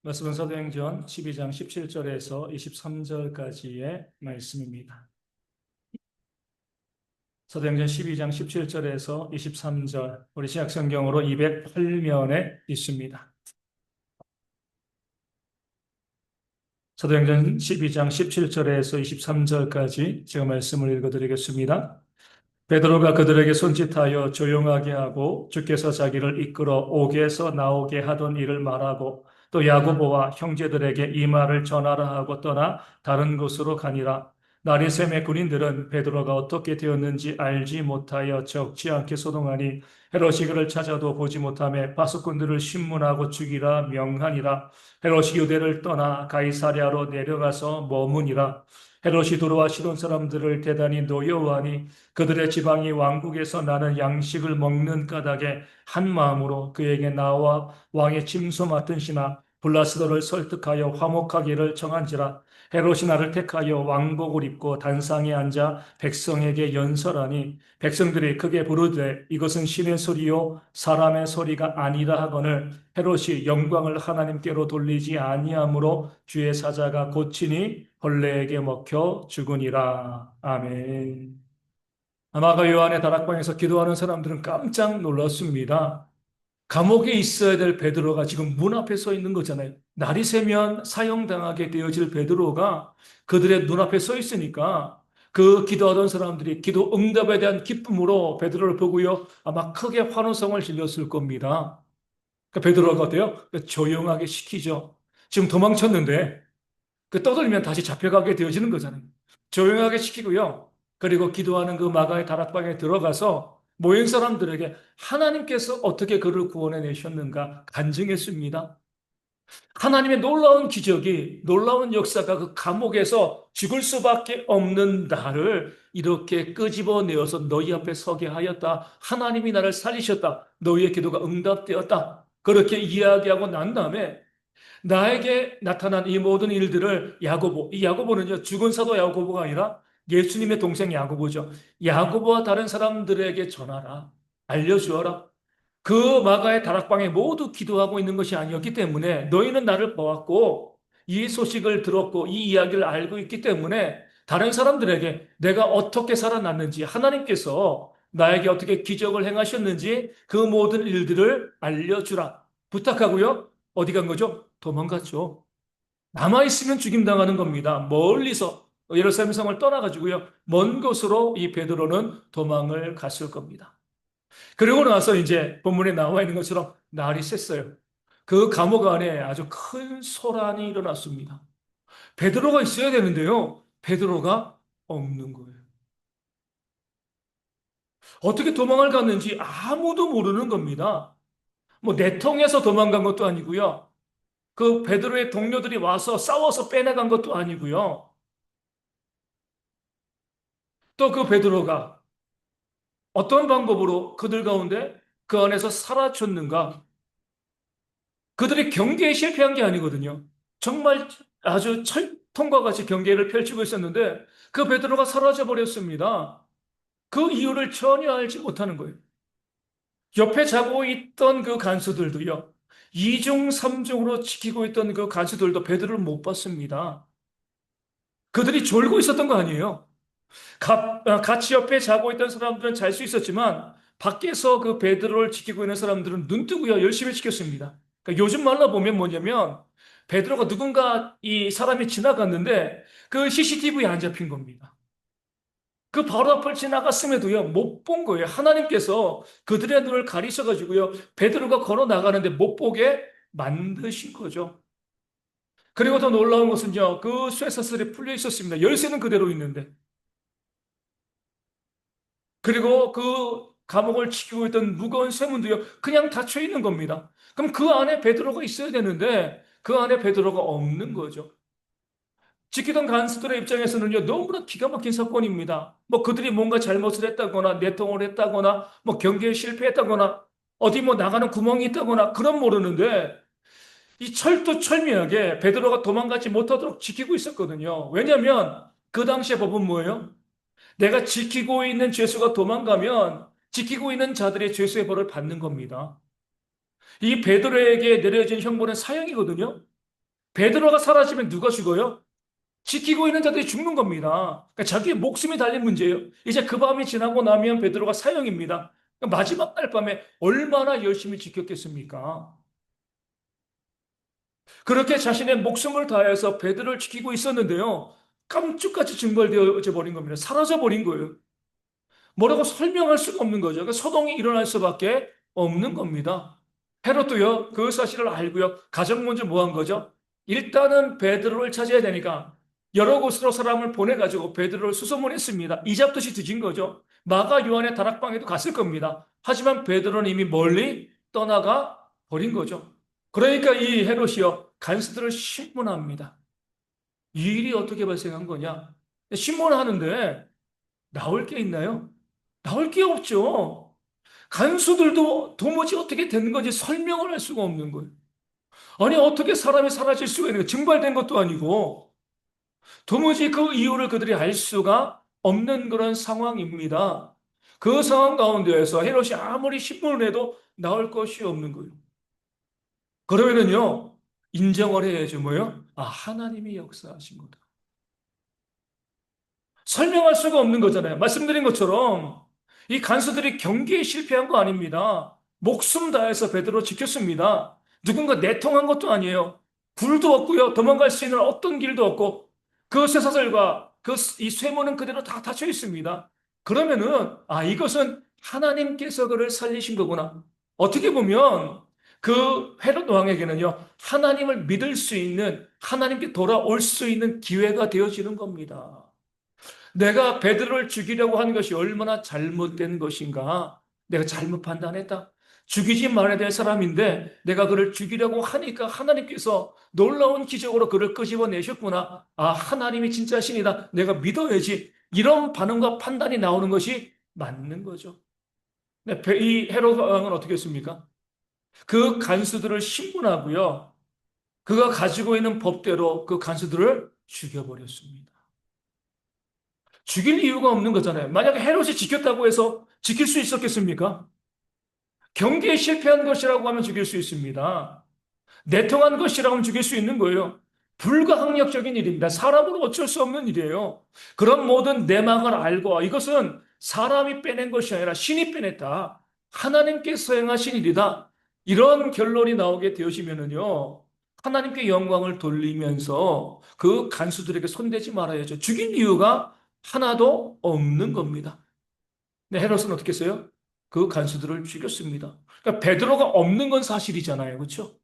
말씀은 사도행전 12장 17절에서 23절까지의 말씀입니다. 사도행전 12장 17절에서 23절, 우리 신약성경으로 208면에 있습니다. 사도행전 12장 17절에서 23절까지 제가 말씀을 읽어드리겠습니다. 베드로가 그들에게 손짓하여 조용하게 하고 주께서 자기를 이끌어 옥에서 나오게 하던 일을 말하고 또 야고보와 형제들에게 이 말을 전하라 하고 떠나 다른 곳으로 가니라. 날이 새매 군인들은 베드로가 어떻게 되었는지 알지 못하여 적지 않게 소동하니 헤롯이 그를 찾아도 보지 못하며 파수꾼들을 신문하고 죽이라 명하니라. 헤롯이 유대를 떠나 가이사랴로 내려가서 머무니라. 헤롯이 두로와 시돈 사람들을 대단히 노여워하니 그들의 지방이 왕국에서 나는 양식을 먹는 까닭에 한 마음으로 그에게 나와 왕의 침소 맡은 신하 블라스도를 설득하여 화목하기를 청한지라. 헤롯이 나를 택하여 왕복을 입고 단상에 앉아 백성에게 연설하니 백성들이 크게 부르되 이것은 신의 소리요 사람의 소리가 아니라 하거늘 헤롯이 영광을 하나님께로 돌리지 아니하므로 주의 사자가 고치니 벌레에게 먹혀 죽으니라. 아멘. 아마가 요한의 다락방에서 기도하는 사람들은 깜짝 놀랐습니다. 감옥에 있어야 될 베드로가 지금 문 앞에 서 있는 거잖아요. 날이 새면 사형당하게 되어질 베드로가 그들의 눈앞에 서 있으니까 그 기도하던 사람들이 기도 응답에 대한 기쁨으로 베드로를 보고요. 아마 크게 환호성을 질렀을 겁니다. 그러니까 베드로가 어때요? 조용하게 시키죠. 지금 도망쳤는데 떠들면 다시 잡혀가게 되어지는 거잖아요. 조용하게 시키고요. 그리고 기도하는 그 마가의 다락방에 들어가서 모인 사람들에게 하나님께서 어떻게 그를 구원해 내셨는가 간증했습니다. 하나님의 놀라운 기적이, 놀라운 역사가 그 감옥에서 죽을 수밖에 없는 나를 이렇게 끄집어내어서 너희 앞에 서게 하였다. 하나님이 나를 살리셨다. 너희의 기도가 응답되었다. 그렇게 이야기하고 난 다음에 나에게 나타난 이 모든 일들을 야고보, 이 야고보는요, 죽은 사도 야고보가 아니라 예수님의 동생 야고보죠. 야고보와 다른 사람들에게 전하라. 알려주어라. 그 마가의 다락방에 모두 기도하고 있는 것이 아니었기 때문에 너희는 나를 보았고 이 소식을 들었고 이 이야기를 알고 있기 때문에 다른 사람들에게 내가 어떻게 살아났는지 하나님께서 나에게 어떻게 기적을 행하셨는지 그 모든 일들을 알려주라. 부탁하고요. 어디 간 거죠? 도망갔죠. 남아있으면 죽임당하는 겁니다. 멀리서 예루살렘 성을 떠나가지고요. 먼 곳으로 이 베드로는 도망을 갔을 겁니다. 그리고 나서 이제 본문에 나와 있는 것처럼 날이 샜어요. 그 감옥 안에 아주 큰 소란이 일어났습니다. 베드로가 있어야 되는데요. 베드로가 없는 거예요. 어떻게 도망을 갔는지 아무도 모르는 겁니다. 뭐 내통해서 도망간 것도 아니고요. 그 베드로의 동료들이 와서 싸워서 빼내간 것도 아니고요. 또 그 베드로가 어떤 방법으로 그들 가운데 그 안에서 살아줬는가? 그들이 경계에 실패한 게 아니거든요. 정말 아주 철통과 같이 경계를 펼치고 있었는데 그 베드로가 사라져 버렸습니다. 그 이유를 전혀 알지 못하는 거예요. 옆에 자고 있던 그 간수들도요. 이중삼중으로 지키고 있던 그 간수들도 베드로를 못 봤습니다. 그들이 졸고 있었던 거 아니에요. 같이 옆에 자고 있던 사람들은 잘 수 있었지만 밖에서 그 베드로를 지키고 있는 사람들은 눈 뜨고요 열심히 지켰습니다. 그러니까 요즘 말로 보면 뭐냐면 베드로가 누군가 이 사람이 지나갔는데 그 CCTV에 안 잡힌 겁니다. 그 바로 앞을 지나갔음에도요 못 본 거예요. 하나님께서 그들의 눈을 가리셔가지고요 베드로가 걸어 나가는데 못 보게 만드신 거죠. 그리고 더 놀라운 것은요 그 쇠사슬에 풀려 있었습니다. 열쇠는 그대로 있는데. 그리고 그 감옥을 지키고 있던 무거운 쇠문도요, 그냥 닫혀 있는 겁니다. 그럼 그 안에 베드로가 있어야 되는데, 그 안에 베드로가 없는 거죠. 지키던 간수들의 입장에서는요, 너무나 기가 막힌 사건입니다. 뭐 그들이 뭔가 잘못을 했다거나, 내통을 했다거나, 뭐 경계에 실패했다거나, 어디 뭐 나가는 구멍이 있다거나, 그런 모르는데, 이 철두철미하게 베드로가 도망가지 못하도록 지키고 있었거든요. 왜냐하면 그 당시의 법은 뭐예요? 내가 지키고 있는 죄수가 도망가면 지키고 있는 자들의 죄수의 벌을 받는 겁니다. 이 베드로에게 내려진 형벌은 사형이거든요. 베드로가 사라지면 누가 죽어요? 지키고 있는 자들이 죽는 겁니다. 그러니까 자기의 목숨이 달린 문제예요. 이제 그 밤이 지나고 나면 베드로가 사형입니다. 그러니까 마지막 날 밤에 얼마나 열심히 지켰겠습니까? 그렇게 자신의 목숨을 다해서 베드로를 지키고 있었는데요. 깜짝같이 증발되어져 버린 겁니다. 사라져 버린 거예요. 뭐라고 설명할 수가 없는 거죠. 그 소동이 일어날 수밖에 없는 겁니다. 헤롯도요, 그 사실을 알고요, 가장 먼저 뭐 한 거죠? 일단은 베드로를 찾아야 되니까 여러 곳으로 사람을 보내가지고 베드로를 수소문했습니다. 이잡듯이 뒤진 거죠. 마가 요한의 다락방에도 갔을 겁니다. 하지만 베드로는 이미 멀리 떠나가 버린 거죠. 그러니까 이 헤롯이요, 간수들을 신문합니다. 이 일이 어떻게 발생한 거냐? 신문하는데 나올 게 있나요? 나올 게 없죠. 간수들도 도무지 어떻게 된 건지 설명을 할 수가 없는 거예요. 아니, 어떻게 사람이 사라질 수가 있는 거예요? 증발된 것도 아니고, 도무지 그 이유를 그들이 알 수가 없는 그런 상황입니다. 그 상황 가운데에서 헤롯이 아무리 신문을 해도 나올 것이 없는 거예요. 그러면은요, 인정을 해야죠. 뭐요? 아, 하나님이 역사하신 거다. 설명할 수가 없는 거잖아요. 말씀드린 것처럼 이 간수들이 경계에 실패한 거 아닙니다. 목숨 다해서 베드로 지켰습니다. 누군가 내통한 것도 아니에요. 굴도 없고요. 도망갈 수 있는 어떤 길도 없고 그 쇠사슬과 그 이 쇠문은 그대로 다 닫혀 있습니다. 그러면은 아, 이것은 하나님께서 그를 살리신 거구나. 어떻게 보면 그 헤롯 왕에게는요, 하나님을 믿을 수 있는, 하나님께 돌아올 수 있는 기회가 되어지는 겁니다. 내가 베드로를 죽이려고 한 것이 얼마나 잘못된 것인가? 내가 잘못 판단했다. 죽이지 말아야 될 사람인데 내가 그를 죽이려고 하니까 하나님께서 놀라운 기적으로 그를 끄집어내셨구나. 아, 하나님이 진짜 신이다. 내가 믿어야지. 이런 반응과 판단이 나오는 것이 맞는 거죠. 근데 이 헤롯 왕은 어떻게 했습니까? 그 간수들을 신문하고요. 그가 가지고 있는 법대로 그 간수들을 죽여버렸습니다. 죽일 이유가 없는 거잖아요. 만약에 헤롯이 지켰다고 해서 지킬 수 있었겠습니까? 경계에 실패한 것이라고 하면 죽일 수 있습니다. 내통한 것이라고 하면 죽일 수 있는 거예요. 불가항력적인 일입니다. 사람으로 어쩔 수 없는 일이에요. 그런 모든 내막을 알고 이것은 사람이 빼낸 것이 아니라 신이 빼냈다. 하나님께서 행하신 일이다. 이런 결론이 나오게 되어지면은요. 하나님께 영광을 돌리면서 그 간수들에게 손대지 말아야죠. 죽인 이유가 하나도 없는 겁니다. 네, 헤롯은 어떻게 했어요? 그 간수들을 죽였습니다. 그러니까 베드로가 없는 건 사실이잖아요. 그렇죠?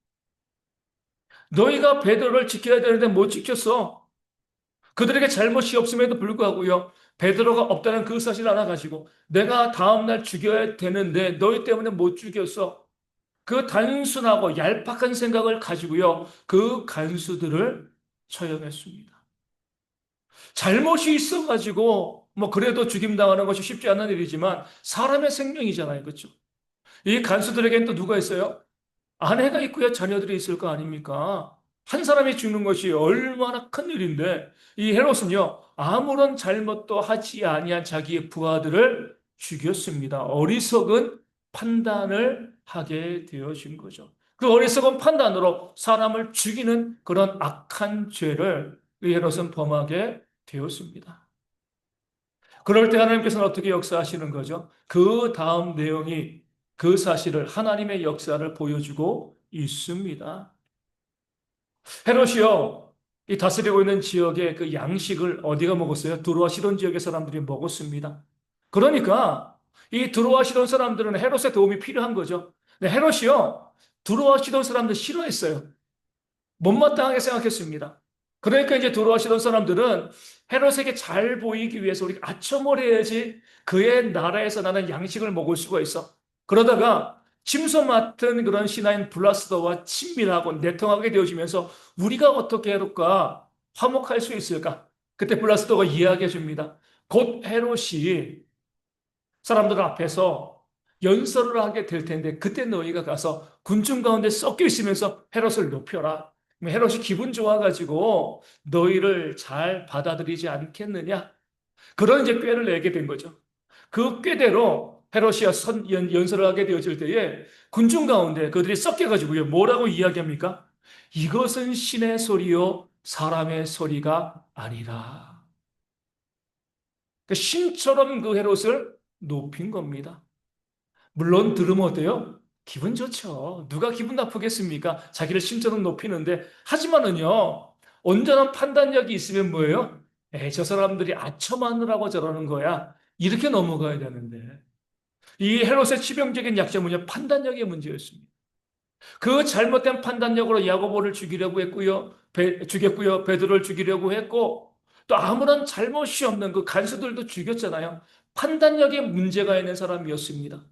너희가 베드로를 지켜야 되는데 못 지켰어. 그들에게 잘못이 없음에도 불구하고요. 베드로가 없다는 그 사실을 알아가지고 내가 다음날 죽여야 되는데 너희 때문에 못 죽였어. 그 단순하고 얄팍한 생각을 가지고요. 그 간수들을 처형했습니다. 잘못이 있어가지고 뭐 그래도 죽임당하는 것이 쉽지 않은 일이지만 사람의 생명이잖아요. 그렇죠? 이 간수들에게는 또 누가 있어요? 아내가 있고요, 자녀들이 있을 거 아닙니까? 한 사람이 죽는 것이 얼마나 큰 일인데, 이 헤롯은요, 아무런 잘못도 하지 아니한 자기의 부하들을 죽였습니다. 어리석은 판단을 하게 되어진 거죠. 그 어리석은 판단으로 사람을 죽이는 그런 악한 죄를 이 헤롯은 범하게 되었습니다. 그럴 때 하나님께서는 어떻게 역사하시는 거죠? 그 다음 내용이 그 사실을 하나님의 역사를 보여주고 있습니다. 헤롯이요, 이 다스리고 있는 지역의 그 양식을 어디가 먹었어요? 두로와 시돈 지역의 사람들이 먹었습니다. 그러니까 이 두로와 시돈 사람들은 헤롯의 도움이 필요한 거죠. 근데 헤롯이요, 두로와 시돈 사람들 싫어했어요. 못마땅하게 생각했습니다. 그러니까 이제 들어오시던 사람들은 헤롯에게 잘 보이기 위해서 우리가 아첨을 해야지 그의 나라에서 나는 양식을 먹을 수가 있어. 그러다가 침소 맡은 그런 신하인 블라스더와 친밀하고 내통하게 되어지면서 우리가 어떻게 헤롯과 화목할 수 있을까? 그때 블라스더가 이야기해 줍니다. 곧 헤롯이 사람들 앞에서 연설을 하게 될 텐데 그때 너희가 가서 군중 가운데 섞여 있으면서 헤롯을 높여라. 헤롯이 기분 좋아가지고 너희를 잘 받아들이지 않겠느냐? 그런 이제 꾀를 내게 된 거죠. 그 꾀대로 헤롯이 연설을 하게 되어질 때에 군중 가운데 그들이 섞여가지고요. 뭐라고 이야기합니까? 이것은 신의 소리요 사람의 소리가 아니라. 그러니까 신처럼 그 헤롯을 높인 겁니다. 물론 들으면 어때요? 기분 좋죠. 누가 기분 나쁘겠습니까? 자기를 신처럼 높이는데. 하지만은요, 온전한 판단력이 있으면 뭐예요? 에이, 저 사람들이 아첨하느라고 저러는 거야. 이렇게 넘어가야 되는데. 이 헤롯의 치명적인 약점은요, 판단력의 문제였습니다. 그 잘못된 판단력으로 야고보를 죽이려고 했고요. 죽였고요. 베드로를 죽이려고 했고 또 아무런 잘못이 없는 그 간수들도 죽였잖아요. 판단력에 문제가 있는 사람이었습니다.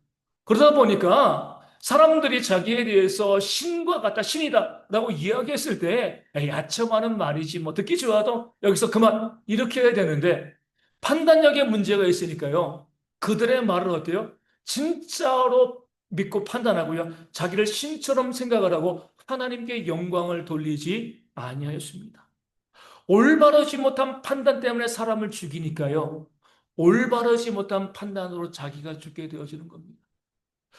그러다 보니까 사람들이 자기에 대해서 신과 같다, 신이다 라고 이야기했을 때 에이, 아첨하는 말이지 뭐 듣기 좋아도 여기서 그만 이렇게 해야 되는데 판단력에 문제가 있으니까요. 그들의 말을 어때요? 진짜로 믿고 판단하고요. 자기를 신처럼 생각을 하고 하나님께 영광을 돌리지 아니하였습니다. 올바르지 못한 판단 때문에 사람을 죽이니까요. 올바르지 못한 판단으로 자기가 죽게 되어지는 겁니다.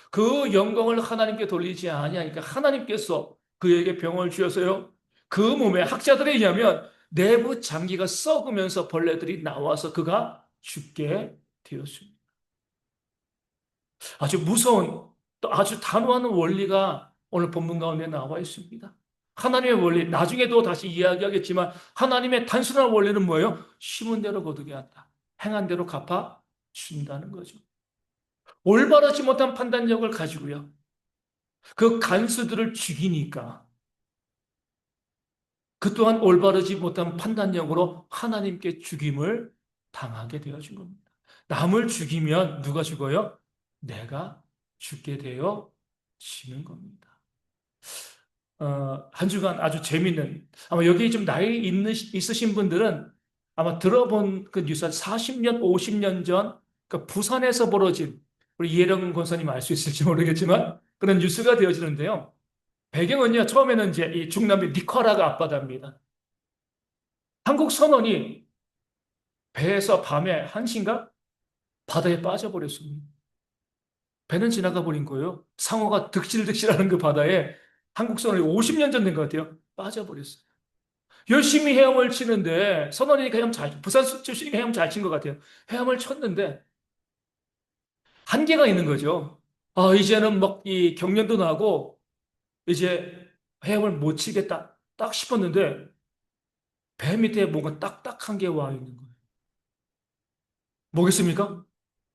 그 영광을 하나님께 돌리지 아니하니까 하나님께서 그에게 병을 주셔서요. 그 몸에 학자들에 의하면 내부 장기가 썩으면서 벌레들이 나와서 그가 죽게 되었습니다. 아주 무서운 또 아주 단호한 원리가 오늘 본문 가운데 나와 있습니다. 하나님의 원리, 나중에도 다시 이야기하겠지만 하나님의 단순한 원리는 뭐예요? 심은 대로 거두게 한다. 행한 대로 갚아 준다는 거죠. 올바르지 못한 판단력을 가지고요. 그 간수들을 죽이니까 그 또한 올바르지 못한 판단력으로 하나님께 죽임을 당하게 되어진 겁니다. 남을 죽이면 누가 죽어요? 내가 죽게 되어지는 겁니다. 한 주간 아주 재밌는, 아마 여기 좀 있으신 분들은 아마 들어본 그 뉴스 한 40년, 50년 전, 그 부산에서 벌어진, 우리 이혜령 권사님 알 수 있을지 모르겠지만, 그런 뉴스가 되어지는데요. 배경은요, 처음에는 이제 이 중남미 니카라가 앞바다입니다. 한국 선원이 배에서 밤에 1시인가? 바다에 빠져버렸습니다. 배는 지나가 버린 거예요. 상어가 득실득실하는 그 바다에 한국 선원이 50년 전 된 것 같아요. 빠져버렸어요. 열심히 헤엄을 치는데 선원이니까 부산 출신이니까 헤엄 잘 친 것 같아요. 헤엄을 쳤는데 한계가 있는 거죠. 아, 이제는 막 이 경련도 나고 이제 헤엄을 못 치겠다 딱 싶었는데 배 밑에 뭔가 딱딱한 게 와 있는 거예요. 뭐겠습니까?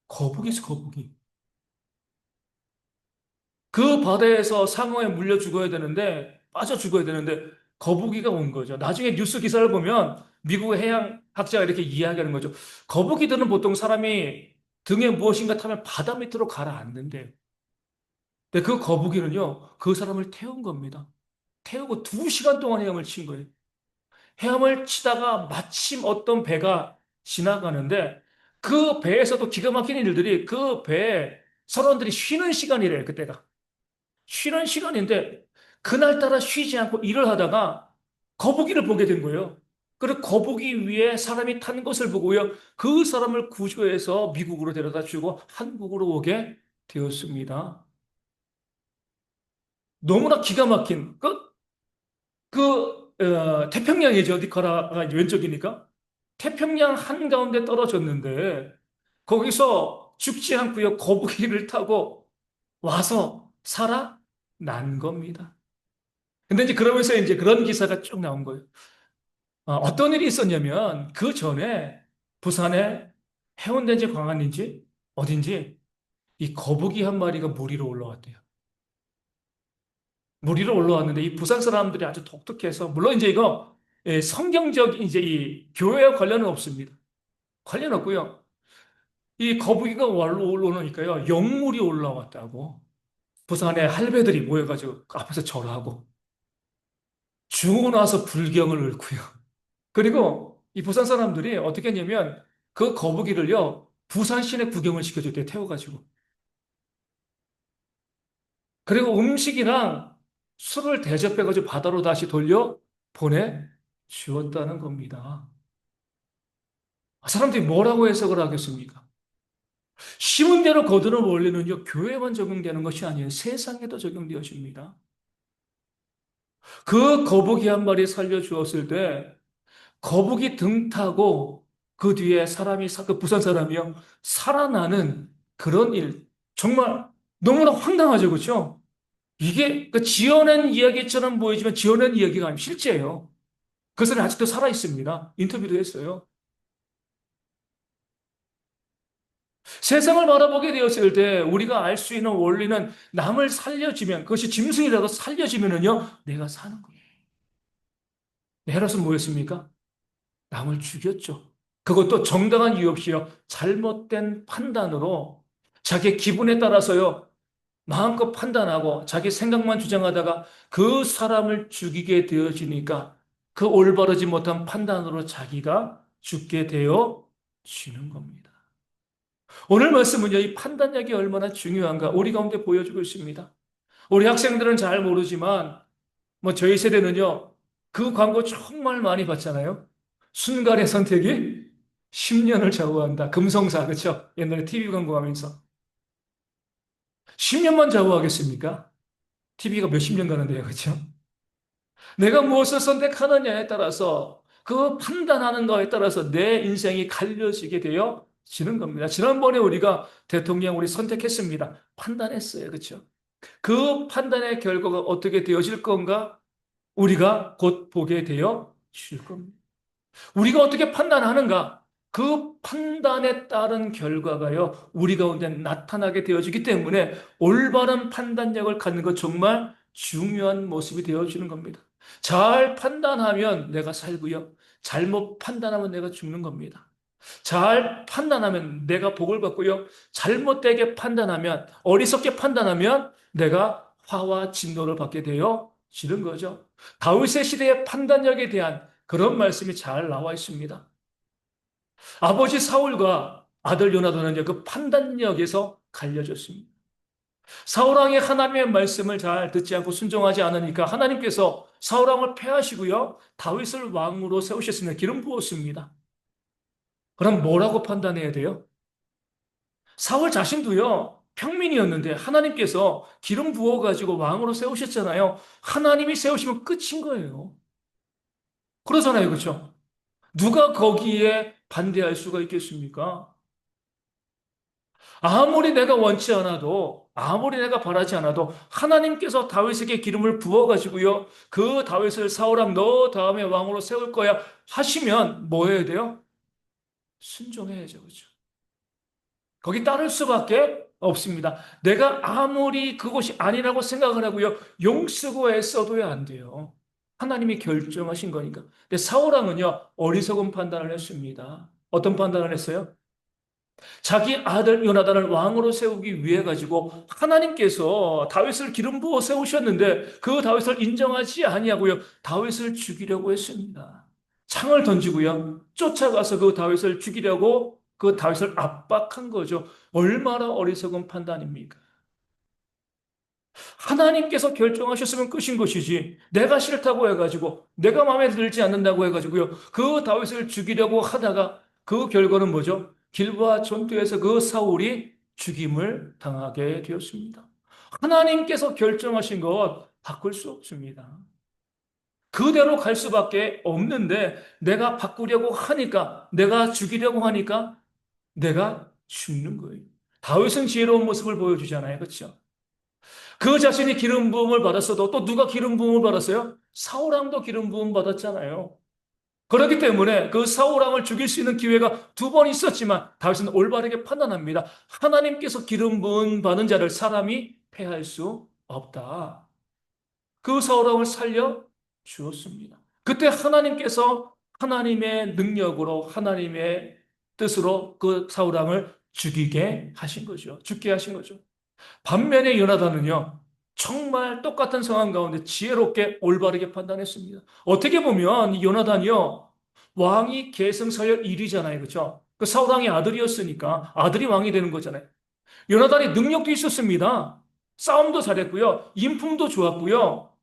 거북이 있어, 거북이. 그 바다에서 상어에 물려 죽어야 되는데, 빠져 죽어야 되는데, 거북이가 온 거죠. 나중에 뉴스 기사를 보면 미국의 해양학자가 이렇게 이야기하는 거죠. 거북이들은 보통 사람이 등에 무엇인가 타면 바다 밑으로 가라앉는데, 근데 그 거북이는요, 그 사람을 태운 겁니다. 태우고 2시간 동안 헤엄을 친 거예요. 헤엄을 치다가 마침 어떤 배가 지나가는데, 그 배에서도 기가 막힌 일들이 그 배에 선원들이 쉬는 시간이래요, 그때가. 쉬는 시간인데 그날따라 쉬지 않고 일을 하다가 거북이를 보게 된 거예요. 그리고 거북이 위에 사람이 탄 것을 보고요. 그 사람을 구조해서 미국으로 데려다 주고 한국으로 오게 되었습니다. 너무나 기가 막힌 태평양이죠. 니카라가 왼쪽이니까. 태평양 한가운데 떨어졌는데 거기서 죽지 않고요. 거북이를 타고 와서 살아난 겁니다. 근데 이제 그러면서 이제 그런 기사가 쭉 나온 거예요. 어떤 일이 있었냐면 그 전에 부산에 해운대인지 광안인지 어딘지 이 거북이 한 마리가 물 위로 올라왔대요. 물 위로 올라왔는데 이 부산 사람들이 아주 독특해서 물론 이제 이거 성경적 이제 이 교회와 관련은 없습니다. 관련 없고요. 이 거북이가 올라오니까요. 영물이 올라왔다고. 부산에 할배들이 모여가지고 그 앞에서 절하고 죽고 나서 불경을 읊고요. 그리고 이 부산 사람들이 어떻게 했냐면 그 거북이를요, 부산 시내 구경을 시켜줬대요, 태워가지고. 그리고 음식이랑 술을 대접해가지고 바다로 다시 돌려 보내주었다는 겁니다. 사람들이 뭐라고 해석을 하겠습니까? 심은 대로 거두는 원리는요, 교회만 적용되는 것이 아니에요. 세상에도 적용되어집니다. 그 거북이 한 마리 살려주었을 때 거북이 등 타고 그 뒤에 사람이, 그 부산 사람이요, 살아나는 그런 일. 정말 너무나 황당하죠. 그렇죠? 이게 그 지어낸 이야기처럼 보이지만 지어낸 이야기가 아니고 실제예요. 그 사람이 아직도 살아 있습니다. 인터뷰도 했어요. 세상을 바라보게 되었을 때 우리가 알 수 있는 원리는 남을 살려주면, 그것이 짐승이라도 살려주면은요, 내가 사는 거예요. 헤롯은 뭐였습니까? 남을 죽였죠. 그것도 정당한 이유 없이요. 잘못된 판단으로 자기 기분에 따라서요. 마음껏 판단하고 자기 생각만 주장하다가 그 사람을 죽이게 되어지니까 그 올바르지 못한 판단으로 자기가 죽게 되어지는 겁니다. 오늘 말씀은요, 이 판단력이 얼마나 중요한가 우리 가운데 보여주고 있습니다. 우리 학생들은 잘 모르지만, 뭐 저희 세대는요, 그 광고 정말 많이 봤잖아요. 순간의 선택이 10년을 좌우한다. 금성사, 그쵸? 옛날에 TV 광고하면서. 10년만 좌우하겠습니까? TV가 몇십 년 가는데요, 그쵸? 내가 무엇을 선택하느냐에 따라서 그 판단하는 거에 따라서 내 인생이 갈려지게 되어 지는 겁니다. 지난번에 우리가 대통령 우리 선택했습니다. 판단했어요. 그렇죠? 그 판단의 결과가 어떻게 되어질 건가? 우리가 곧 보게 되어 질 겁니다. 우리가 어떻게 판단하는가? 그 판단에 따른 결과가요, 우리 가운데 나타나게 되어지기 때문에 올바른 판단력을 갖는 것 정말 중요한 모습이 되어지는 겁니다. 잘 판단하면 내가 살고요. 잘못 판단하면 내가 죽는 겁니다. 잘 판단하면 내가 복을 받고요. 잘못되게 판단하면, 어리석게 판단하면 내가 화와 진노를 받게 되어 지는 거죠. 다윗의 시대의 판단력에 대한 그런 말씀이 잘 나와 있습니다. 아버지 사울과 아들 요나단은 그 판단력에서 갈려졌습니다. 사울왕이 하나님의 말씀을 잘 듣지 않고 순종하지 않으니까 하나님께서 사울왕을 패하시고요. 다윗을 왕으로 세우셨습니다. 기름 부었습니다. 그럼 뭐라고 판단해야 돼요? 사울 자신도요, 평민이었는데 하나님께서 기름 부어가지고 왕으로 세우셨잖아요. 하나님이 세우시면 끝인 거예요. 그러잖아요. 그렇죠? 누가 거기에 반대할 수가 있겠습니까? 아무리 내가 원치 않아도, 아무리 내가 바라지 않아도 하나님께서 다윗에게 기름을 부어가지고요, 그 다윗을 사울왕 너 다음에 왕으로 세울 거야 하시면 뭐 해야 돼요? 순종해야죠. 그렇죠? 거기 따를 수밖에 없습니다. 내가 아무리 그것이 아니라고 생각을 하고요, 용쓰고 애써도야 안 돼요. 하나님이 결정하신 거니까. 근데 사울왕은요, 어리석은 판단을 했습니다. 어떤 판단을 했어요? 자기 아들 요나단을 왕으로 세우기 위해 가지고 하나님께서 다윗을 기름 부어 세우셨는데 그 다윗을 인정하지 아니하고요, 다윗을 죽이려고 했습니다. 창을 던지고요, 쫓아가서 그 다윗을 죽이려고 그 다윗을 압박한 거죠. 얼마나 어리석은 판단입니까? 하나님께서 결정하셨으면 끝인 것이지, 내가 싫다고 해가지고 내가 마음에 들지 않는다고 해가지고요, 그 다윗을 죽이려고 하다가 그 결과는 뭐죠? 길보아 전투에서 그 사울이 죽임을 당하게 되었습니다. 하나님께서 결정하신 것 바꿀 수 없습니다. 그대로 갈 수밖에 없는데 내가 바꾸려고 하니까, 내가 죽이려고 하니까 내가 죽는 거예요. 다윗은 지혜로운 모습을 보여주잖아요. 그렇죠? 그 자신이 기름 부음을 받았어도 또 누가 기름 부음을 받았어요? 사울왕도 기름 부음 받았잖아요. 그렇기 때문에 그 사울왕을 죽일 수 있는 기회가 두 번 있었지만 다윗은 올바르게 판단합니다. 하나님께서 기름 부음 받은 자를 사람이 패할 수 없다. 그 사울왕을 살려 주었습니다. 그때 하나님께서 하나님의 능력으로 하나님의 뜻으로 그 사울왕을 죽이게 하신 거죠. 죽게 하신 거죠. 반면에 요나단은요, 정말 똑같은 상황 가운데 지혜롭게 올바르게 판단했습니다. 어떻게 보면 이 요나단이요, 왕이 계승서열 1위잖아요. 그렇죠? 그 사울왕의 아들이었으니까 아들이 왕이 되는 거잖아요. 요나단이 능력도 있었습니다. 싸움도 잘했고요. 인품도 좋았고요.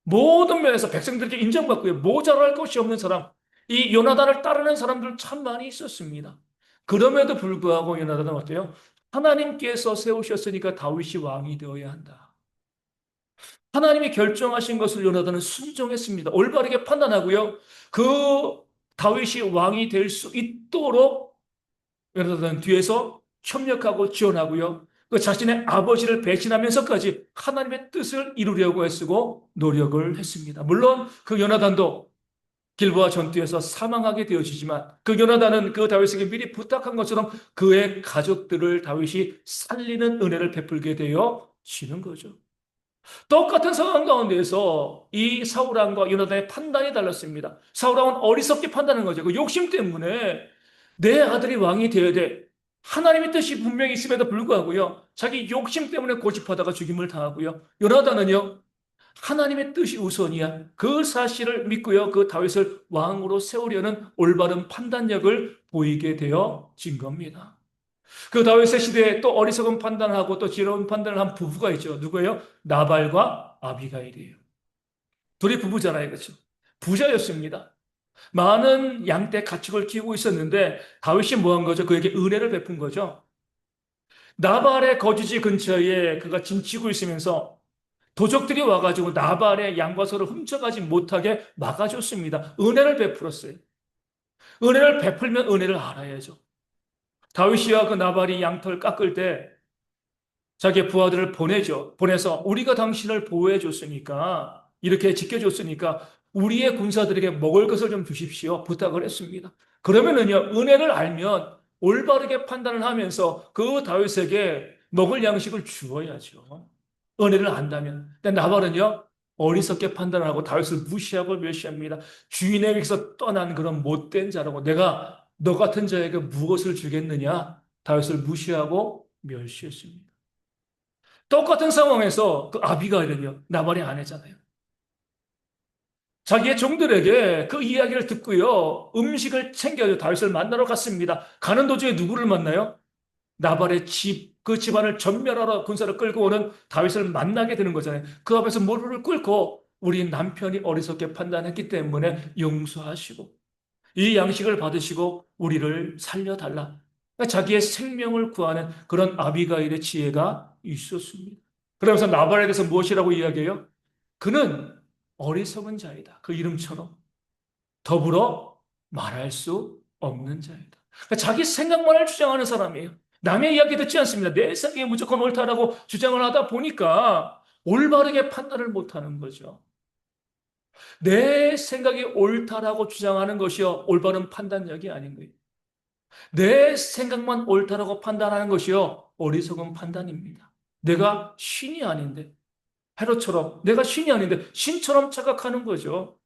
모든 면에서 백성들에게 인정받고요. 모자랄 것이 없는 사람. 이 요나단을 따르는 사람들 참 많이 있었습니다. 그럼에도 불구하고 요나단은 어때요? 하나님께서 세우셨으니까 다윗이 왕이 되어야 한다. 하나님이 결정하신 것을 요나단은 순종했습니다. 올바르게 판단하고요. 그 다윗이 왕이 될 수 있도록 요나단은 뒤에서 협력하고 지원하고요. 그 자신의 아버지를 배신하면서까지 하나님의 뜻을 이루려고 애쓰고 노력을 했습니다. 물론 그 요나단도 길보아 전투에서 사망하게 되어지지만 그 요나단은 그 다윗에게 미리 부탁한 것처럼 그의 가족들을 다윗이 살리는 은혜를 베풀게 되어지는 거죠. 똑같은 상황 가운데에서 이 사울왕과 요나단의 판단이 달랐습니다. 사울왕은 어리석게 판단한 거죠. 그 욕심 때문에 내 아들이 왕이 되어야 돼. 하나님의 뜻이 분명히 있음에도 불구하고요. 자기 욕심 때문에 고집하다가 죽임을 당하고요. 요나단은요. 하나님의 뜻이 우선이야. 그 사실을 믿고요. 그 다윗을 왕으로 세우려는 올바른 판단력을 보이게 되어진 겁니다. 그 다윗의 시대에 또 어리석은 판단을 하고 또 지혜로운 판단을 한 부부가 있죠. 누구예요? 나발과 아비가일이에요. 둘이 부부잖아요. 그렇죠? 부자였습니다. 많은 양떼 가축을 키우고 있었는데 다윗이 뭐 한 거죠? 그에게 은혜를 베푼 거죠. 나발의 거주지 근처에 그가 짐치고 있으면서 도적들이 와가지고 나발의 양과 소를 훔쳐가지 못하게 막아줬습니다. 은혜를 베풀었어요. 은혜를 베풀면 은혜를 알아야죠. 다윗이와 그 나발이 양털 깎을 때 자기의 부하들을 보내죠. 보내서 우리가 당신을 보호해 줬으니까 이렇게 지켜줬으니까 우리의 군사들에게 먹을 것을 좀 주십시오. 부탁을 했습니다. 그러면은요, 은혜를 알면 올바르게 판단을 하면서 그 다윗에게 먹을 양식을 주어야죠. 은혜를 안다면. 근데 나발은요, 어리석게 판단하고 다윗을 무시하고 멸시합니다. 주인에게서 떠난 그런 못된 자라고 내가 너 같은 자에게 무엇을 주겠느냐? 다윗을 무시하고 멸시했습니다. 똑같은 상황에서 그 아비가일은요, 나발의 아내잖아요. 자기의 종들에게 그 이야기를 듣고요, 음식을 챙겨서 다윗을 만나러 갔습니다. 가는 도중에 누구를 만나요? 나발의 집, 그 집안을 전멸하러 군사를 끌고 오는 다윗을 만나게 되는 거잖아요. 그 앞에서 무릎을 꿇고 우리 남편이 어리석게 판단했기 때문에 용서하시고 이 양식을 받으시고 우리를 살려달라. 그러니까 자기의 생명을 구하는 그런 아비가일의 지혜가 있었습니다. 그러면서 나발에 대해서 무엇이라고 이야기해요? 그는 어리석은 자이다. 그 이름처럼 더불어 말할 수 없는 자이다. 그러니까 자기 생각만을 주장하는 사람이에요. 남의 이야기 듣지 않습니다. 내 생각이 무조건 옳다라고 주장을 하다 보니까 올바르게 판단을 못하는 거죠. 내 생각이 옳다라고 주장하는 것이요, 올바른 판단력이 아닌 거예요. 내 생각만 옳다라고 판단하는 것이요, 어리석은 판단입니다. 내가 신이 아닌데, 헤롯처럼 내가 신이 아닌데 신처럼 착각하는 거죠.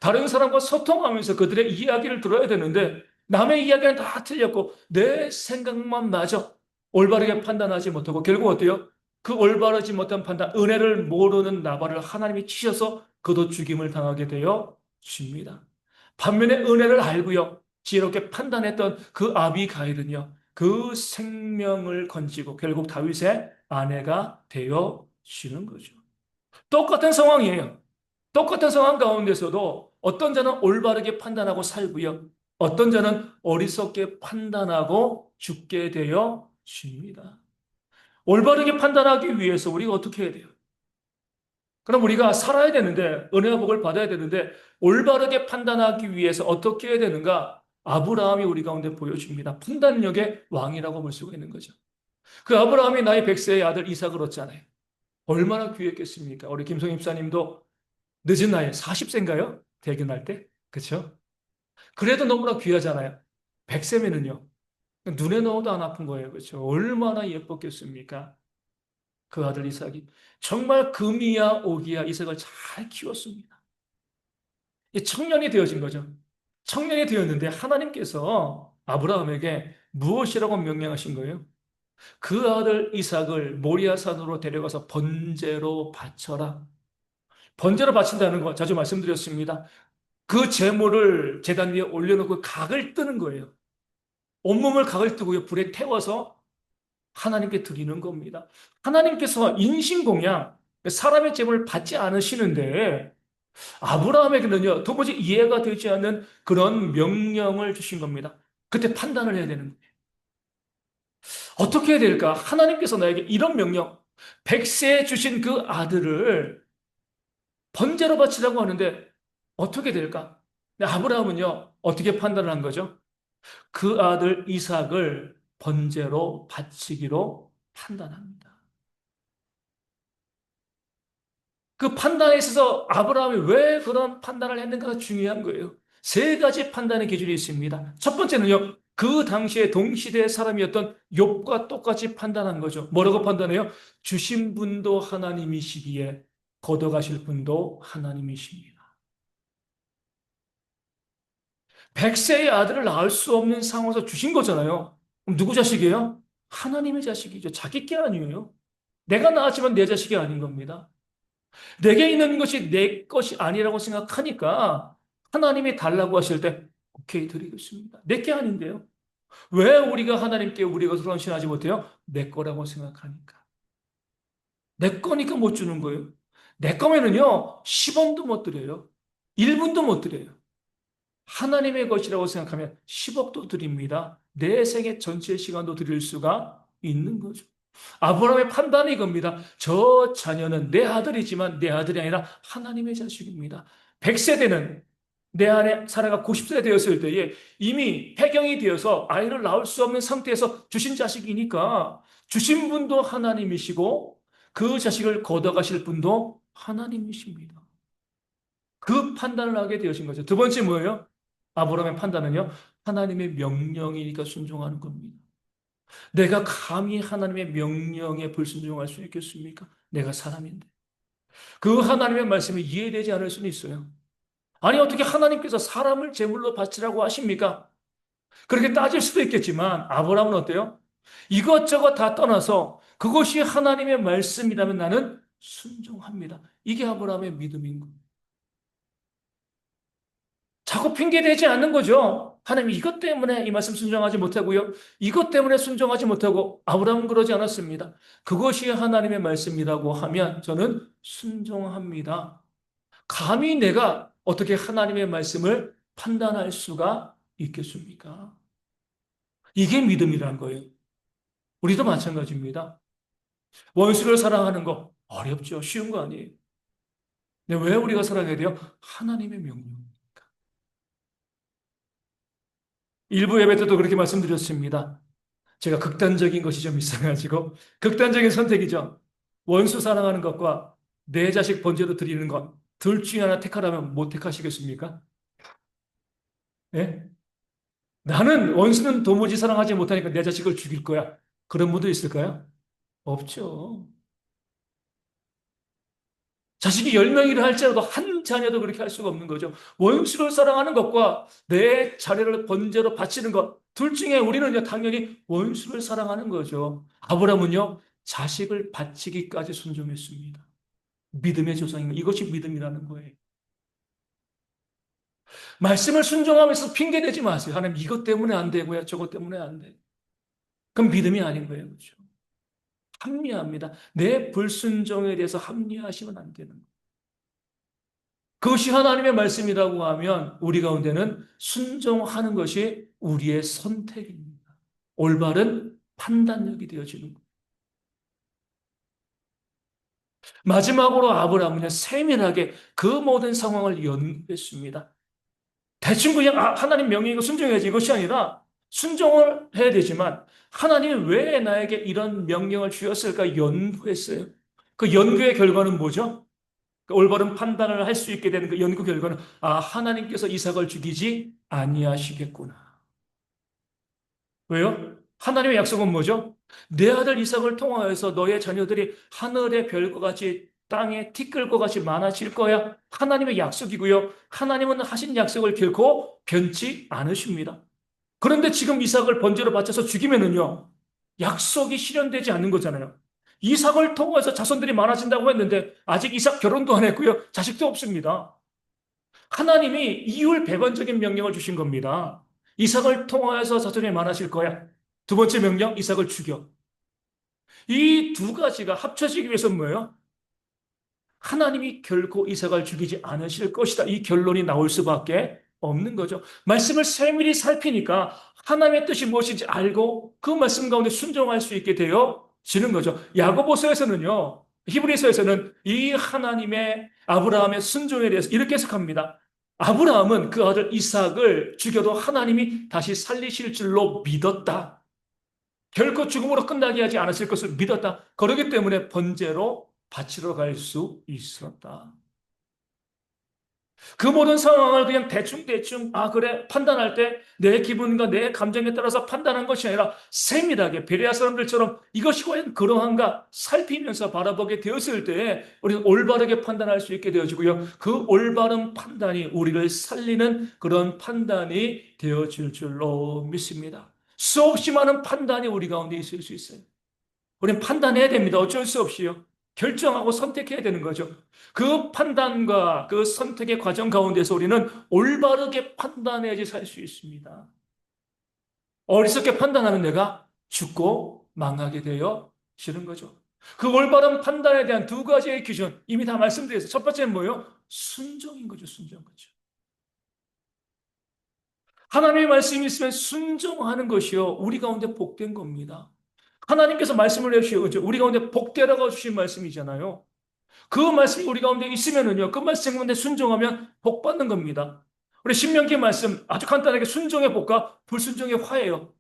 다른 사람과 소통하면서 그들의 이야기를 들어야 되는데 남의 이야기는 다 틀렸고 내 생각만 마저 올바르게 판단하지 못하고 결국 어때요? 그 올바르지 못한 판단, 은혜를 모르는 나발을 하나님이 치셔서 그도 죽임을 당하게 되어 집니다. 반면에 은혜를 알고요, 지혜롭게 판단했던 그 아비가일은요, 그 생명을 건지고 결국 다윗의 아내가 되어 지는 거죠. 똑같은 상황이에요. 똑같은 상황 가운데서도 어떤 자는 올바르게 판단하고 살고요. 어떤 자는 어리석게 판단하고 죽게 되어 쉽니다. 올바르게 판단하기 위해서 우리가 어떻게 해야 돼요? 그럼 우리가 살아야 되는데, 은혜와 복을 받아야 되는데, 올바르게 판단하기 위해서 어떻게 해야 되는가? 아브라함이 우리 가운데 보여줍니다. 판단력의 왕이라고 볼 수가 있는 거죠. 그 아브라함이 나이 100세의 아들 이삭을 얻잖아요. 얼마나 귀했겠습니까? 우리 김성희 집사님도 늦은 나이에 40세인가요? 대견할 때? 그렇죠? 그래도 너무나 귀하잖아요. 100세면은요. 눈에 넣어도 안 아픈 거예요. 그렇죠? 얼마나 예뻤겠습니까? 그 아들 이삭이. 정말 금이야 오기야 이삭을 잘 키웠습니다. 이 청년이 되어진 거죠. 청년이 되었는데 하나님께서 아브라함에게 무엇이라고 명령하신 거예요? 그 아들 이삭을 모리아산으로 데려가서 번제로 바쳐라. 번제로 바친다는 거 자주 말씀드렸습니다. 그 제물을 제단 위에 올려놓고 각을 뜨는 거예요. 온몸을 각을 뜨고요. 불에 태워서 하나님께 드리는 겁니다. 하나님께서 인신공양, 사람의 제물을 받지 않으시는데 아브라함에게는요, 도무지 이해가 되지 않는 그런 명령을 주신 겁니다. 그때 판단을 해야 되는 거예요. 어떻게 해야 될까? 하나님께서 나에게 이런 명령, 100세에 주신 그 아들을 번제로 바치라고 하는데 어떻게 될까? 근데 아브라함은요, 어떻게 판단을 한 거죠? 그 아들 이삭을 번제로 바치기로 판단합니다. 그 판단에 있어서 아브라함이 왜 그런 판단을 했는가가 중요한 거예요. 세 가지 판단의 기준이 있습니다. 첫 번째는요, 그 당시에 동시대의 사람이었던 욥과 똑같이 판단한 거죠. 뭐라고 판단해요? 주신 분도 하나님이시기에 걷어가실 분도 하나님이십니다. 백세의 아들을 낳을 수 없는 상황에서 주신 거잖아요. 그럼 누구 자식이에요? 하나님의 자식이죠. 자기 게 아니에요. 내가 낳았지만 내 자식이 아닌 겁니다. 내게 있는 것이 내 것이 아니라고 생각하니까 하나님이 달라고 하실 때 오케이 드리겠습니다. 내 게 아닌데요. 왜 우리가 하나님께 우리 것을 헌신하지 못해요? 내 거라고 생각하니까. 내 거니까 못 주는 거예요. 내 거면은요, 10원도 못 드려요. 1분도 못 드려요. 하나님의 것이라고 생각하면 10억도 드립니다. 내 생애 전체 시간도 드릴 수가 있는 거죠. 아브라함의 판단이 이겁니다. 저 자녀는 내 아들이지만 내 아들이 아니라 하나님의 자식입니다. 100세대는 내 안에 사라가 90세 되었을 때에 이미 폐경이 되어서 아이를 낳을 수 없는 상태에서 주신 자식이니까 주신 분도 하나님이시고 그 자식을 걷어가실 분도 하나님이십니다. 그 판단을 하게 되어진 거죠. 두 번째 뭐예요? 아브라함의 판단은요, 하나님의 명령이니까 순종하는 겁니다. 내가 감히 하나님의 명령에 불순종할 수 있겠습니까? 내가 사람인데. 그 하나님의 말씀이 이해되지 않을 수는 있어요. 아니, 어떻게 하나님께서 사람을 제물로 바치라고 하십니까? 그렇게 따질 수도 있겠지만, 아브라함은 어때요? 이것저것 다 떠나서 그것이 하나님의 말씀이라면 나는 순종합니다. 이게 아브라함의 믿음인 거예요. 자꾸 핑계대지 않는 거죠. 하나님 이것 때문에 이 말씀 순종하지 못하고요. 이것 때문에 순종하지 못하고 아브라함은 그러지 않았습니다. 그것이 하나님의 말씀이라고 하면 저는 순종합니다. 감히 내가 어떻게 하나님의 말씀을 판단할 수가 있겠습니까? 이게 믿음이라는 거예요. 우리도 마찬가지입니다. 원수를 사랑하는 거 어렵죠. 쉬운 거 아니에요. 근데 왜 우리가 사랑해야 돼요? 하나님의 명령. 일부 예배 때도 그렇게 말씀드렸습니다. 제가 극단적인 것이 좀 있어가지고 극단적인 선택이죠. 원수 사랑하는 것과 내 자식 번제로 드리는 것, 둘 중에 하나 택하라면 못 택하시겠습니까? 예? 나는 원수는 도무지 사랑하지 못하니까 내 자식을 죽일 거야. 그런 분도 있을까요? 없죠. 자식이 10명이라 할지라도 한 자녀도 그렇게 할 수가 없는 거죠. 원수를 사랑하는 것과 내 자녀를 번제로 바치는 것, 둘 중에 우리는요, 당연히 원수를 사랑하는 거죠. 아브라함은요, 자식을 바치기까지 순종했습니다. 믿음의 조상인 거. 이것이 믿음이라는 거예요. 말씀을 순종하면서 핑계대지 마세요. 하나님 이것 때문에 안 되고요. 저것 때문에 안 돼. 그럼 믿음이 아닌 거예요. 그렇죠? 합리화합니다. 내 불순종에 대해서 합리화하시면 안 되는 거예요. 그것이 하나님의 말씀이라고 하면 우리 가운데는 순종하는 것이 우리의 선택입니다. 올바른 판단력이 되어지는 거예요. 마지막으로 아브라함은 세밀하게 그 모든 상황을 연구했습니다. 대충 그냥 하나님 명령이고 순종해야지 이것이 아니라 순종을 해야 되지만 하나님이 왜 나에게 이런 명령을 주셨을까 연구했어요. 그 연구의 결과는 뭐죠? 그 올바른 판단을 할 수 있게 되는 그 연구 결과는 하나님께서 이삭을 죽이지 아니하시겠구나. 왜요? 하나님의 약속은 뭐죠? 내 아들 이삭을 통하여서 너의 자녀들이 하늘의 별과 같이 땅에 티끌과 같이 많아질 거야. 하나님의 약속이고요. 하나님은 하신 약속을 결코 변치 않으십니다. 그런데 지금 이삭을 번제로 바쳐서 죽이면은요, 약속이 실현되지 않는 거잖아요. 이삭을 통해서 자손들이 많아진다고 했는데 아직 이삭 결혼도 안 했고요. 자식도 없습니다. 하나님이 이율배반적인 명령을 주신 겁니다. 이삭을 통하여서 자손이 많아질 거야. 두 번째 명령, 이삭을 죽여. 이 두 가지가 합쳐지기 위해서 뭐예요? 하나님이 결코 이삭을 죽이지 않으실 것이다. 이 결론이 나올 수밖에 없는 거죠. 말씀을 세밀히 살피니까 하나님의 뜻이 무엇인지 알고 그 말씀 가운데 순종할 수 있게 되어지는 거죠. 야고보서에서는요. 히브리서에서는 이 하나님의 아브라함의 순종에 대해서 이렇게 해석합니다. 아브라함은 그 아들 이삭을 죽여도 하나님이 다시 살리실 줄로 믿었다. 결코 죽음으로 끝나게 하지 않았을 것을 믿었다. 그러기 때문에 번제로 바치러 갈 수 있었다. 그 모든 상황을 그냥 대충대충, 아, 그래, 판단할 때 내 기분과 내 감정에 따라서 판단한 것이 아니라 세밀하게 베레아 사람들처럼 이것이 과연 그러한가 살피면서 바라보게 되었을 때 우리는 올바르게 판단할 수 있게 되어지고요. 그 올바른 판단이 우리를 살리는 그런 판단이 되어질 줄로 믿습니다. 수없이 많은 판단이 우리 가운데 있을 수 있어요. 우리는 판단해야 됩니다. 어쩔 수 없이요. 결정하고 선택해야 되는 거죠. 그 판단과 그 선택의 과정 가운데서 우리는 올바르게 판단해야지 살 수 있습니다. 어리석게 판단하면 내가 죽고 망하게 되어 지는 거죠. 그 올바른 판단에 대한 두 가지의 기준 이미 다 말씀드렸어요. 첫 번째는 뭐예요? 순종인 거죠. 순종 거죠. 하나님의 말씀이 있으면 순종하는 것이요. 우리 가운데 복된 겁니다. 하나님께서 말씀을 해주시죠. 우리 가운데 복되라고 주신 말씀이잖아요. 그 말씀이 우리 가운데 있으면은요, 그 말씀 가운데 순종하면 복 받는 겁니다. 우리 신명기 말씀 아주 간단하게 순종의 복과 불순종의 화예요.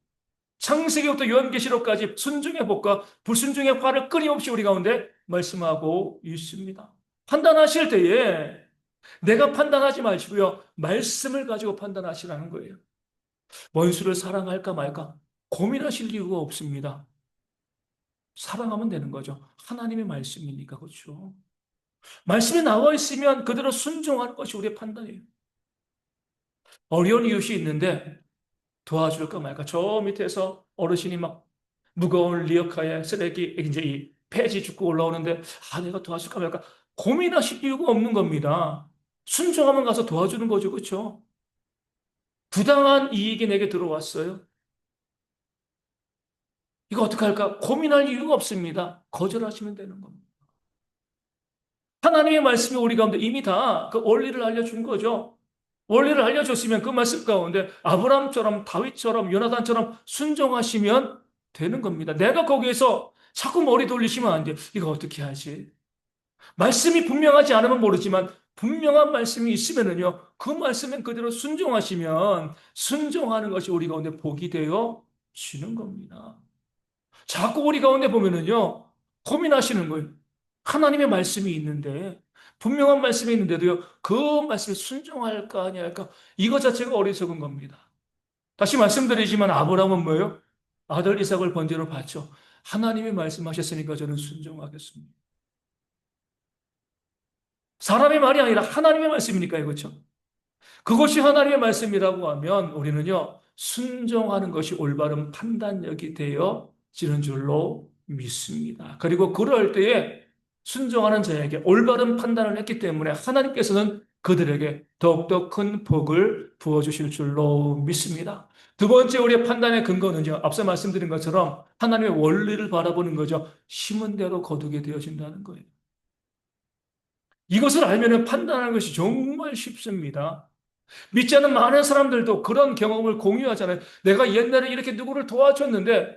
창세기부터 요한계시록까지 순종의 복과 불순종의 화를 끊임없이 우리 가운데 말씀하고 있습니다. 판단하실 때에 내가 판단하지 마시고요, 말씀을 가지고 판단하시라는 거예요. 원수를 사랑할까 말까 고민하실 이유가 없습니다. 사랑하면 되는 거죠. 하나님의 말씀이니까 그렇죠. 말씀이 나와 있으면 그대로 순종하는 것이 우리의 판단이에요. 어려운 이웃이 있는데 도와줄까 말까. 저 밑에서 어르신이 막 무거운 리어카에 쓰레기, 이제 이 폐지 줍고 올라오는데, 아, 내가 도와줄까 말까. 고민하실 이유가 없는 겁니다. 순종하면 가서 도와주는 거죠. 그렇죠? 부당한 이익이 내게 들어왔어요. 이거 어떡할까? 고민할 이유가 없습니다. 거절하시면 되는 겁니다. 하나님의 말씀이 우리 가운데 이미 다 그 원리를 알려준 거죠. 원리를 알려줬으면 그 말씀 가운데 아브라함처럼 다윗처럼 요나단처럼 순종하시면 되는 겁니다. 내가 거기에서 자꾸 머리 돌리시면 안 돼요. 이거 어떻게 하지? 말씀이 분명하지 않으면 모르지만 분명한 말씀이 있으면은요, 그 말씀은 그대로 순종하시면 순종하는 것이 우리 가운데 복이 되어 지는 겁니다. 자꾸 우리 가운데 보면은요, 고민하시는 거예요. 하나님의 말씀이 있는데, 분명한 말씀이 있는데도요, 그 말씀에 순종할까, 아니 할까, 이거 자체가 어리석은 겁니다. 다시 말씀드리지만, 아브라함은 뭐예요? 아들 이삭을 번제로 바쳐. 하나님이 말씀하셨으니까 저는 순종하겠습니다. 사람의 말이 아니라 하나님의 말씀이니까요, 그렇죠? 그것이 하나님의 말씀이라고 하면 우리는요, 순종하는 것이 올바른 판단력이 되어지는 줄로 믿습니다. 그리고 그럴 때에 순종하는 자에게 올바른 판단을 했기 때문에 하나님께서는 그들에게 더욱더 큰 복을 부어주실 줄로 믿습니다. 두 번째 우리의 판단의 근거는요, 앞서 말씀드린 것처럼 하나님의 원리를 바라보는 거죠. 심은 대로 거두게 되어진다는 거예요. 이것을 알면 판단하는 것이 정말 쉽습니다. 믿지 않는 많은 사람들도 그런 경험을 공유하잖아요. 내가 옛날에 이렇게 누구를 도와줬는데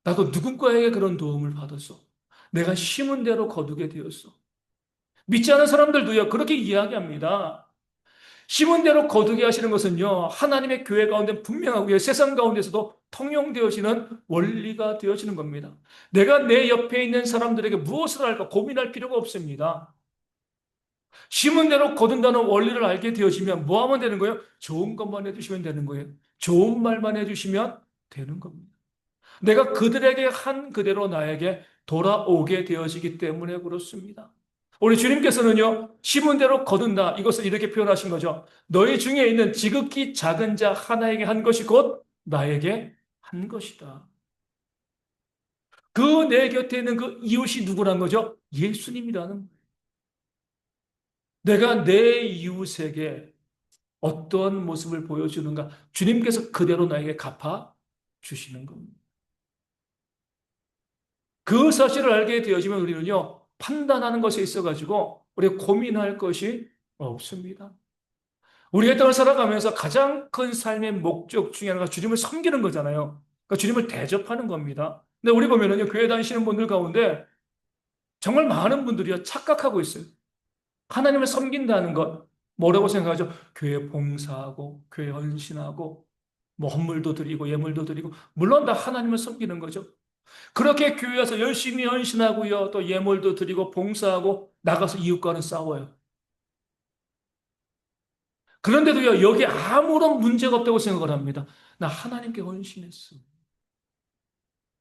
나도 누군가에게 그런 도움을 받았어. 내가 심은 대로 거두게 되었어. 믿지 않는 사람들도요, 그렇게 이야기합니다. 심은 대로 거두게 하시는 것은요, 하나님의 교회 가운데 분명하고요, 세상 가운데서도 통용되어지는 원리가 되어지는 겁니다. 내가 내 옆에 있는 사람들에게 무엇을 할까 고민할 필요가 없습니다. 심은 대로 거둔다는 원리를 알게 되어지면 뭐 하면 되는 거예요? 좋은 것만 해주시면 되는 거예요. 좋은 말만 해주시면 되는 겁니다. 내가 그들에게 한 그대로 나에게 돌아오게 되어지기 때문에 그렇습니다. 우리 주님께서는요, 심은 대로 거둔다. 이것을 이렇게 표현하신 거죠. 너희 중에 있는 지극히 작은 자 하나에게 한 것이 곧 나에게 한 것이다. 그 내 곁에 있는 그 이웃이 누구란 거죠? 예수님이라는 거예요. 내가 내 이웃에게 어떠한 모습을 보여주는가? 주님께서 그대로 나에게 갚아 주시는 겁니다. 그 사실을 알게 되어지면 우리는요, 판단하는 것에 있어가지고, 우리가 고민할 것이 없습니다. 우리가 이 땅을 살아가면서 가장 큰 삶의 목적 중에 하나가 주님을 섬기는 거잖아요. 그러니까 주님을 대접하는 겁니다. 근데 우리 보면은요, 교회 다니시는 분들 가운데 정말 많은 분들이요, 착각하고 있어요. 하나님을 섬긴다는 것, 뭐라고 생각하죠? 교회 봉사하고, 교회 헌신하고, 뭐 헌물도 드리고, 예물도 드리고, 물론 다 하나님을 섬기는 거죠. 그렇게 교회에서 열심히 헌신하고요, 또 예물도 드리고, 봉사하고, 나가서 이웃과는 싸워요. 그런데도요, 여기 아무런 문제가 없다고 생각을 합니다. 나 하나님께 헌신했어.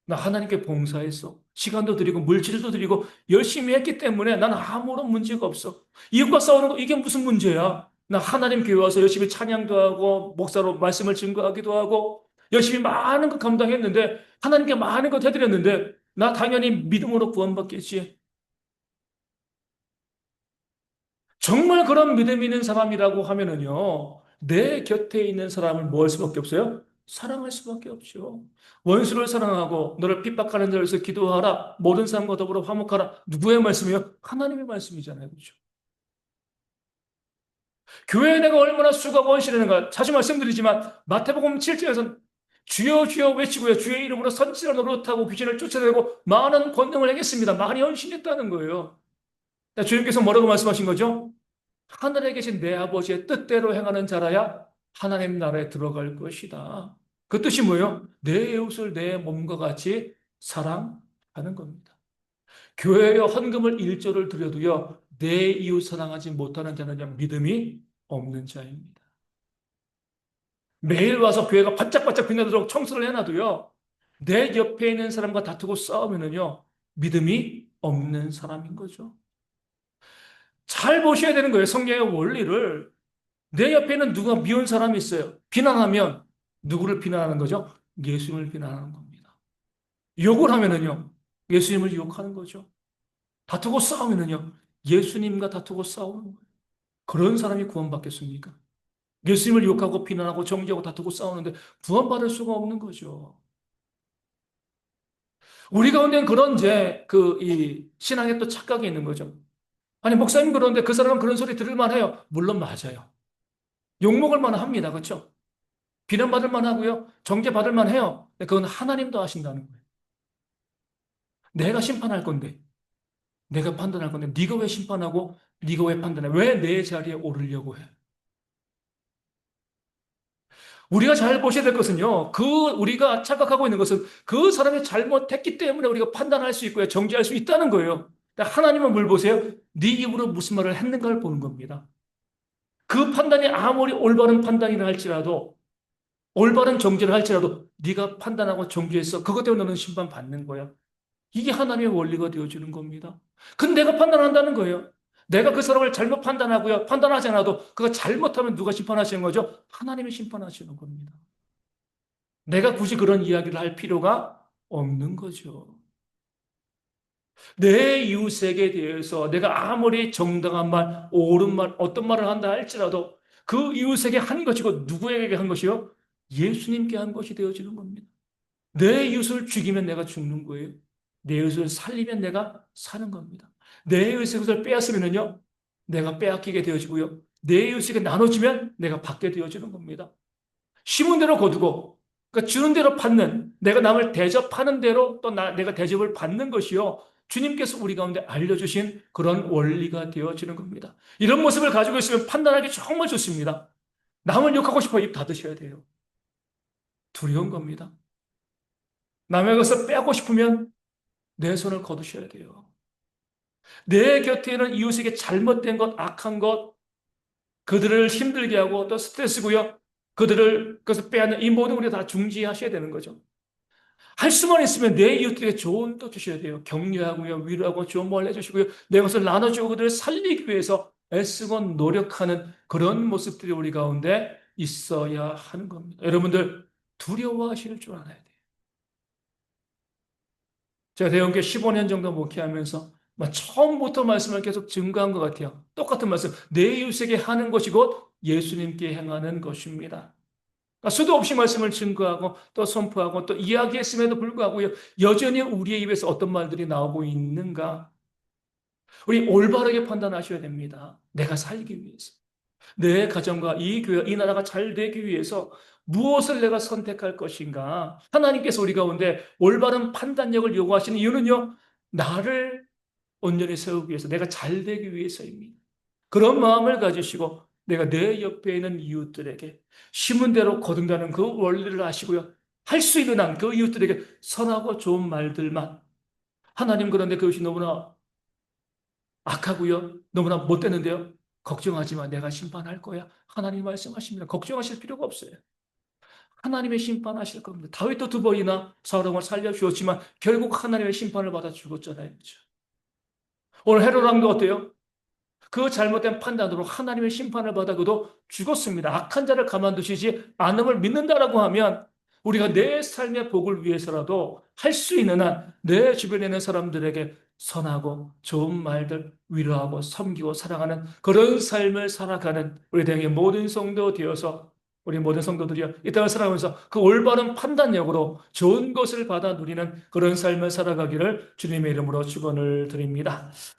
나 하나님께 봉사했어. 시간도 드리고 물질도 드리고 열심히 했기 때문에 난 아무런 문제가 없어. 이웃과 싸우는 거 이게 무슨 문제야? 나 하나님 교회 와서 열심히 찬양도 하고 목사로 말씀을 증거하기도 하고 열심히 많은 거 감당했는데 하나님께 많은 거 해드렸는데 나 당연히 믿음으로 구원받겠지. 정말 그런 믿음 있는 사람이라고 하면은요, 내 곁에 있는 사람을 뭐 할 수밖에 없어요? 사랑할 수밖에 없죠. 원수를 사랑하고 너를 핍박하는 자를 위해서 기도하라. 모든 사람과 더불어 화목하라. 누구의 말씀이요? 하나님의 말씀이잖아요. 그렇죠? 교회에 내가 얼마나 수고하고 헌신하는가 자주 말씀드리지만 마태복음 7장에서는 주여 주여 외치고요. 주의 이름으로 선지자 노릇하고 귀신을 쫓아내고 많은 권능을 행했습니다. 많이 헌신했다는 거예요. 주님께서 뭐라고 말씀하신 거죠? 하늘에 계신 내 아버지의 뜻대로 행하는 자라야 하나님 나라에 들어갈 것이다. 그 뜻이 뭐예요? 내 이웃을 내 몸과 같이 사랑하는 겁니다. 교회에 헌금을 1조를 드려도요, 내 이웃 사랑하지 못하는 자는 믿음이 없는 자입니다. 매일 와서 교회가 반짝반짝 빛나도록 청소를 해놔도요, 내 옆에 있는 사람과 다투고 싸우면은요, 믿음이 없는 사람인 거죠. 잘 보셔야 되는 거예요. 성경의 원리를. 내 옆에는 누가 미운 사람이 있어요. 비난하면 누구를 비난하는 거죠? 예수님을 비난하는 겁니다. 욕을 하면은요, 예수님을 욕하는 거죠. 다투고 싸우면은요, 예수님과 다투고 싸우는 거예요. 그런 사람이 구원받겠습니까? 예수님을 욕하고 비난하고 정죄하고 다투고 싸우는데 구원받을 수가 없는 거죠. 우리 가운데는 그런 이 신앙에 또 착각이 있는 거죠. 아니, 목사님 그런데 그 사람은 그런 소리 들을 만해요. 물론 맞아요. 욕먹을 만합니다. 그렇죠? 비난받을 만하고요. 정죄받을 만해요. 그건 하나님도 하신다는 거예요. 내가 심판할 건데, 내가 판단할 건데, 네가 왜 심판하고, 네가 왜 판단해? 왜 내 자리에 오르려고 해? 우리가 잘 보셔야 될 것은요, 우리가 착각하고 있는 것은 그 사람이 잘못했기 때문에 우리가 판단할 수 있고요, 정죄할 수 있다는 거예요. 하나님은 뭘 보세요? 네 입으로 무슨 말을 했는가를 보는 겁니다. 그 판단이 아무리 올바른 판단이라 할지라도, 올바른 정죄를 할지라도, 네가 판단하고 정죄했어. 그것 때문에 너는 심판받는 거야. 이게 하나님의 원리가 되어주는 겁니다. 근데 내가 판단한다는 거예요. 내가 그 사람을 잘못 판단하고요. 판단하지 않아도 그가 잘못하면 누가 심판하시는 거죠? 하나님이 심판하시는 겁니다. 내가 굳이 그런 이야기를 할 필요가 없는 거죠. 내 이웃에게 대해서 내가 아무리 정당한 말, 옳은 말, 어떤 말을 한다 할지라도 그 이웃에게 한 것이고 누구에게 한 것이요? 예수님께 한 것이 되어지는 겁니다. 내 이웃을 죽이면 내가 죽는 거예요. 내 이웃을 살리면 내가 사는 겁니다. 내 이웃의 것을 빼앗으면요, 내가 빼앗기게 되어지고요. 내 이웃에게 나눠주면 내가 받게 되어지는 겁니다. 심은 대로 거두고, 그러니까 주는 대로 받는, 내가 남을 대접하는 대로 또 내가 대접을 받는 것이요. 주님께서 우리 가운데 알려주신 그런 원리가 되어지는 겁니다. 이런 모습을 가지고 있으면 판단하기 정말 좋습니다. 남을 욕하고 싶어 입 닫으셔야 돼요. 두려운 겁니다. 남의 것을 빼앗고 싶으면 내 손을 거두셔야 돼요. 내 곁에 있는 이웃에게 잘못된 것, 악한 것, 그들을 힘들게 하고 또 스트레스고요. 그것을 빼앗는 이 모든 우리가 다 중지하셔야 되는 거죠. 할 수만 있으면 내 이웃들에게 조언도 주셔야 돼요. 격려하고요, 위로하고 좋은 말 해주시고요. 내 것을 나눠주고 그들을 살리기 위해서 애쓰고 노력하는 그런 모습들이 우리 가운데 있어야 하는 겁니다. 여러분들 두려워하실 줄 알아야 돼요. 제가 대형교 15년 정도 목회하면서 처음부터 말씀을 계속 증거한 것 같아요. 똑같은 말씀. 내 이웃에게 하는 것이 곧 예수님께 행하는 것입니다. 그러니까 수도 없이 말씀을 증거하고 또 선포하고 또 이야기했음에도 불구하고 여전히 우리의 입에서 어떤 말들이 나오고 있는가? 우리 올바르게 판단하셔야 됩니다. 내가 살기 위해서. 내 가정과 이 교회, 이 나라가 잘 되기 위해서 무엇을 내가 선택할 것인가? 하나님께서 우리 가운데 올바른 판단력을 요구하시는 이유는요, 나를 온전히 세우기 위해서, 내가 잘 되기 위해서입니다. 그런 마음을 가지시고 내가 내 옆에 있는 이웃들에게 심은 대로 거둔다는 그 원리를 아시고요. 할 수 있는 한 그 이웃들에게 선하고 좋은 말들만. 하나님, 그런데 그것이 너무나 악하고요. 너무나 못되는데요. 걱정하지 마. 내가 심판할 거야. 하나님 말씀하십니다. 걱정하실 필요가 없어요. 하나님의 심판하실 겁니다. 다윗도 두 번이나 사울왕을 살려주었지만 결국 하나님의 심판을 받아 죽었잖아요. 그렇죠? 오늘 헤롯 왕도 어때요? 그 잘못된 판단으로 하나님의 심판을 받아 그도 죽었습니다. 악한 자를 가만두시지 않음을 믿는다라고 하면 우리가 내 삶의 복을 위해서라도 할 수 있는 한 내 주변에 있는 사람들에게 선하고 좋은 말들 위로하고 섬기고 사랑하는 그런 삶을 살아가는 우리 대학의 모든 성도 되어서 우리 모든 성도들이요 이 땅을 살아가면서 그 올바른 판단력으로 좋은 것을 받아 누리는 그런 삶을 살아가기를 주님의 이름으로 축원을 드립니다.